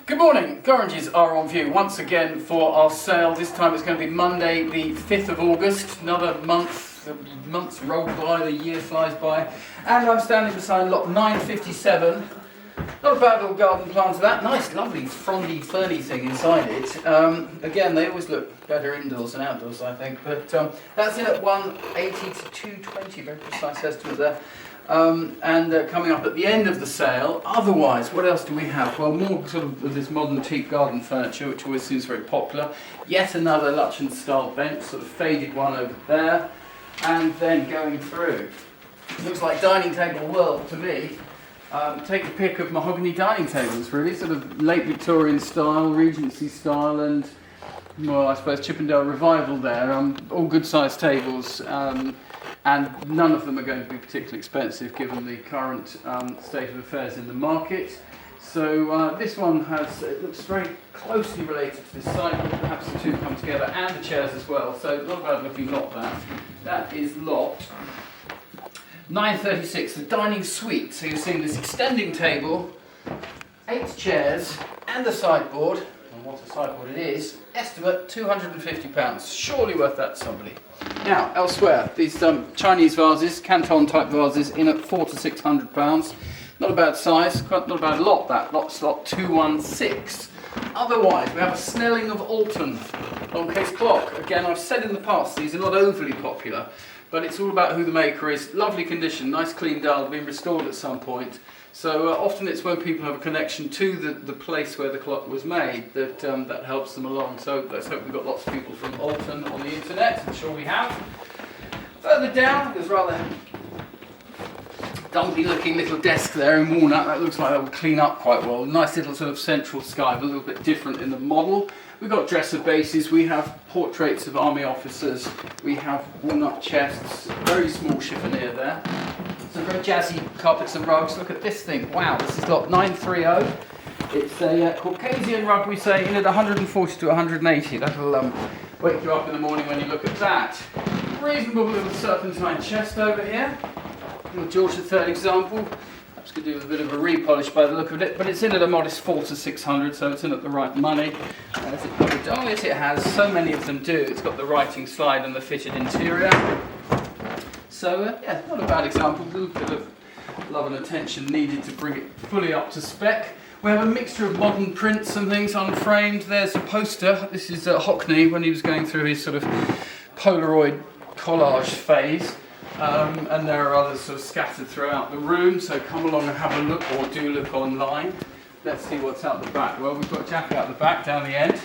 Good morning, Gorringes are on view once again for our sale. This time it's going to be Monday the 5th of August, another month, the months roll by, the year flies by, and I'm standing beside lot 957. Not a bad little garden plant of that, nice lovely frondy ferny thing inside it. Again, they always look better indoors than outdoors I think, but that's in at 180 to 220, very precise estimate there. Coming up at the end of the sale. Otherwise, what else do we have? Well, more sort of this modern teak garden furniture, which always seems very popular. Yet another Lutyens style bench, sort of faded one over there. And then going through, looks like dining table world to me. Take a pick of mahogany dining tables, really, sort of late Victorian style, Regency style, and well, I suppose Chippendale revival there. All good sized tables. And none of them are going to be particularly expensive given the current state of affairs in the market. So this one it looks very closely related to this side, but perhaps the two come together, and the chairs as well. So not a bad looking lot that. That is lot 936, the dining suite. So you're seeing this extending table, 8 chairs, and a sideboard. And what a sideboard it is. Estimate £250. Surely worth that to somebody. Now, elsewhere, these Chinese vases, Canton type vases, in at £400 to £600. Not a bad size, not a bad lot that. Lot slot 216. Otherwise, we have a Snelling of Alton long case clock. Again, I've said in the past, these are not overly popular, but it's all about who the maker is. Lovely condition, nice clean dial, been restored at some point. So often it's when people have a connection to the place where the clock was made that that helps them along. So let's hope we've got lots of people from Alton on the internet. I'm sure we have. Further down, there's rather dumpy looking little desk there in walnut. That looks like that would clean up quite well. Nice little sort of central sky, but a little bit different in the model. We've got dresser bases, we have portraits of army officers, we have walnut chests, very small chiffonier there. Some very jazzy carpets and rugs. Look at this thing. Wow, this is lot 930. It's a Caucasian rug, we say, in at 140 to 180. That'll wake you up in the morning when you look at that. Reasonable little serpentine chest over here. Little George III example. Perhaps could do with a bit of a repolish by the look of it, but it's in at a modest 400 to 600, so it's in at the right money. Has it covered? Oh yes, it has. So many of them do. It's got the writing slide and the fitted interior. So yeah, not a bad example. A little bit of love and attention needed to bring it fully up to spec. We have a mixture of modern prints and things unframed. There's a poster. This is Hockney when he was going through his sort of Polaroid collage phase. And there are others sort of scattered throughout the room. So come along and have a look, or do look online. Let's see what's out the back. Well, we've got Jack out the back down the end.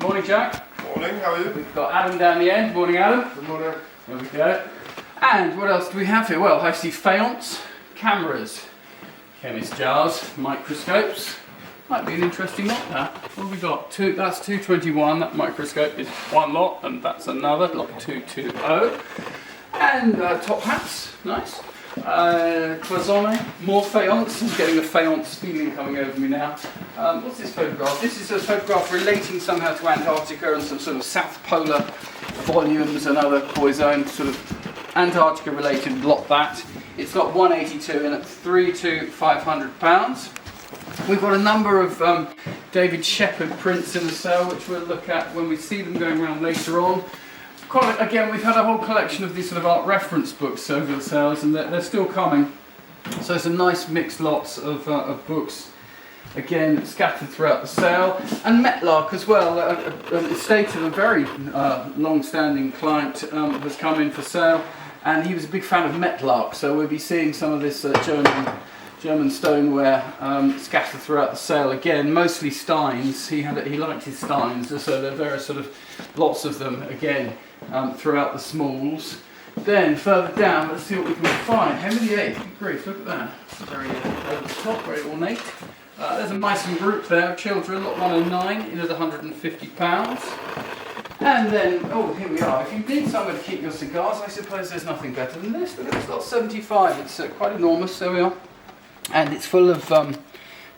Morning, Jack. Morning, how are you? We've got Adam down the end. Morning, Adam. Good morning. There we go. And what else do we have here? Well, I see faience, cameras, chemist jars, microscopes. Might be an interesting lot, that. What have we got? That's 221. That microscope is one lot, and that's another, lot 220. And top hats, nice. Cloisonne, more faience. I'm getting a faience feeling coming over me now. What's this photograph? This is a photograph relating somehow to Antarctica and some sort of South Polar volumes and other Cloisonne sort of Antarctica related lot that. It's got 182 in at £300 to £500. We've got a number of David Shepherd prints in the sale, which we'll look at when we see them going around later on. Again, we've had a whole collection of these sort of art reference books over the sales, and they're still coming. So some nice mixed lots of books, again scattered throughout the sale. And Metlark as well, an estate of a very long-standing client has come in for sale, and he was a big fan of Metlark, so we'll be seeing some of this German stoneware scattered throughout the sale. Again, mostly Steins. He liked his Steins, so there are various sort of lots of them again throughout the smalls. Then further down, let's see what we can find. Henry VIII, good grief, look at that. Very over the top, very ornate. There's a Meissen group there of children, lot 109, in at £150. And then, oh, here we are. If you need somewhere to keep your cigars, I suppose there's nothing better than this. But it's lot 75. It's quite enormous. There we are. And it's full of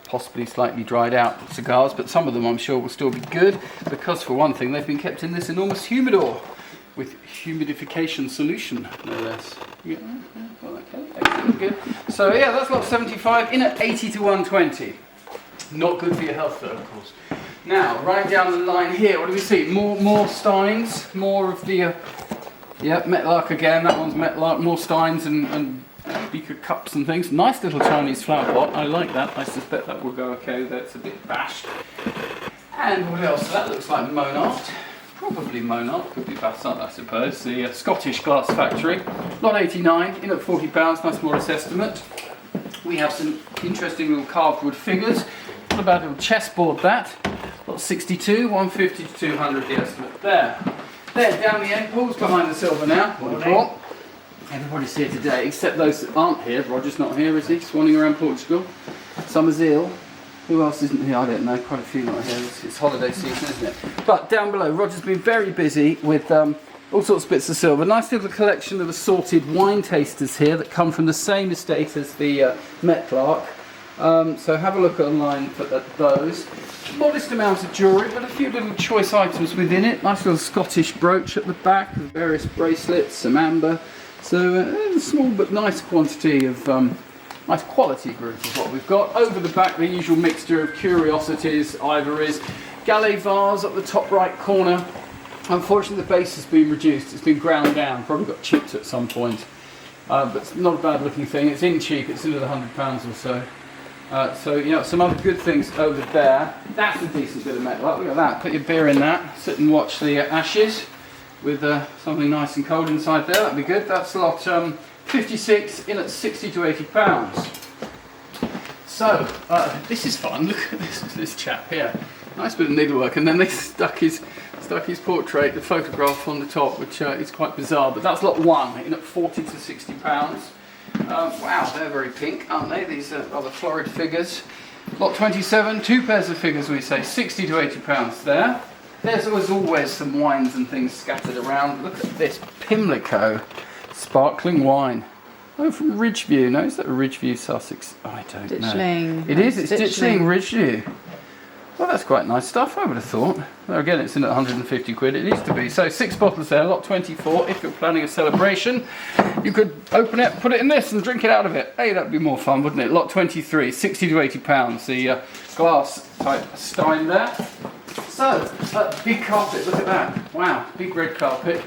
possibly slightly dried out cigars, but some of them I'm sure will still be good, because for one thing they've been kept in this enormous humidor with humidification solution, no less. Yeah, well, okay, excellent, good. So yeah, that's lot 75 in at 80 to 120. Not good for your health though, of course. Now, running down the line here, what do we see? More steins, more of the, Metlark again, that one's Metlark, more steins and beaker cups and things. Nice little Chinese flower pot, I like that. I suspect that will go okay, though it's a bit bashed. And what else? That looks like Monart. Probably Monart, could be Bassart I suppose. The Scottish Glass Factory. Lot 89, in at £40, nice modest estimate. We have some interesting little carved wood figures. What about a little chessboard that? Lot 62, 150 to 200 the estimate there. There, down the end, Paul's behind the silver now. What a brought. Everybody's here today, except those that aren't here. Roger's not here, is he? Swanning around Portugal. Summer's ill. Who else isn't here? I don't know. Quite a few not here. It's holiday season, isn't it? But down below, Roger's been very busy with all sorts of bits of silver. Nice little collection of assorted wine tasters here that come from the same estate as the Metlark. So have a look online at those. Modest amount of jewellery, but a few little choice items within it. Nice little Scottish brooch at the back, with various bracelets, some amber. So a small but nice quantity of nice quality group of what we've got. Over the back, the usual mixture of curiosities, ivories, Gallet vase up the top right corner. Unfortunately, the base has been reduced. It's been ground down. Probably got chipped at some point, but it's not a bad looking thing. It's in cheap. It's in at £100 or so. So some other good things over there. That's a decent bit of metal. Look at that. Put your beer in that. Sit and watch the ashes with something nice and cold inside there. That'd be good. That's lot 56, in at 60 to 80 pounds. So this is fun. Look at this chap here. Nice bit of needlework, and then they stuck his portrait, the photograph on the top, which is quite bizarre. But that's lot 1, in at 40 to 60 pounds. Wow, they're very pink, aren't they? These are rather florid figures. Lot 27, 2 pairs of figures, we say, 60 to 80 pounds there. There's always some wines and things scattered around. Look at this Pimlico sparkling wine. Oh, from Ridgeview. No, is that Ridgeview, Sussex? Oh, I don't know. It is, it's Ditchling, Ridgeview. Well, that's quite nice stuff, I would have thought. Well, again, it's in at 150 quid. It needs to be. So 6 bottles there, lot 24. If you're planning a celebration, you could open it, put it in this and drink it out of it. Hey, that'd be more fun, wouldn't it? Lot 23, 60 to 80 pounds. The glass type stein there. So, big carpet, look at that. Wow, big red carpet.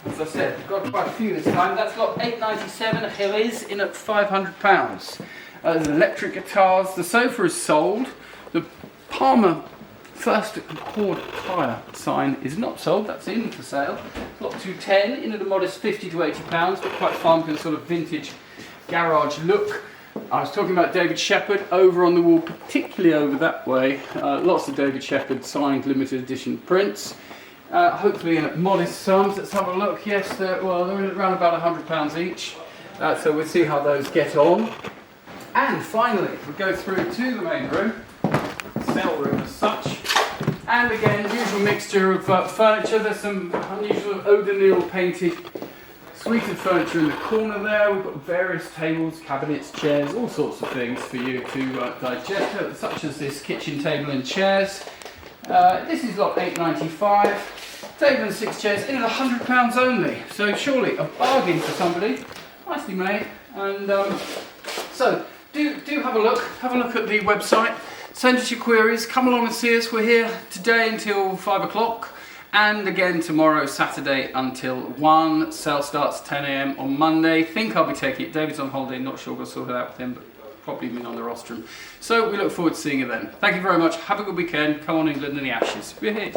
As I said, we've got quite a few this time. That's lot 897 at Hillies, in at £500. There's electric guitars. The sofa is sold. The Palmer First Chord Tyre sign is not sold, that's in for sale. Lot 210, in at a modest 50 to 80 pounds, but quite fun with a sort of vintage garage look. I was talking about David Shepherd over on the wall, particularly over that way. Lots of David Shepherd signed limited edition prints. Hopefully in at modest sums. Let's have a look. Yes, they're in around about £100 each. So we'll see how those get on. And finally, we go through to the main room. Cell room as such, and again usual mixture of furniture. There's some unusual O'Donnell painted suite of furniture in the corner there. We've got various tables, cabinets, chairs, all sorts of things for you to digest, such as this kitchen table and chairs. This is lot 895. Table and 6 chairs in at £100 only, so surely a bargain for somebody. Nicely made. And so do have a look at the website. Send us your queries, come along and see us. We're here today until 5 o'clock, and again tomorrow, Saturday, until 1. Sale starts 10 AM on Monday. Think I'll be taking it. David's on holiday, not sure we'll sort it out with him, but probably me on the rostrum. So we look forward to seeing you then. Thank you very much. Have a good weekend. Come on, England and the Ashes. We're here.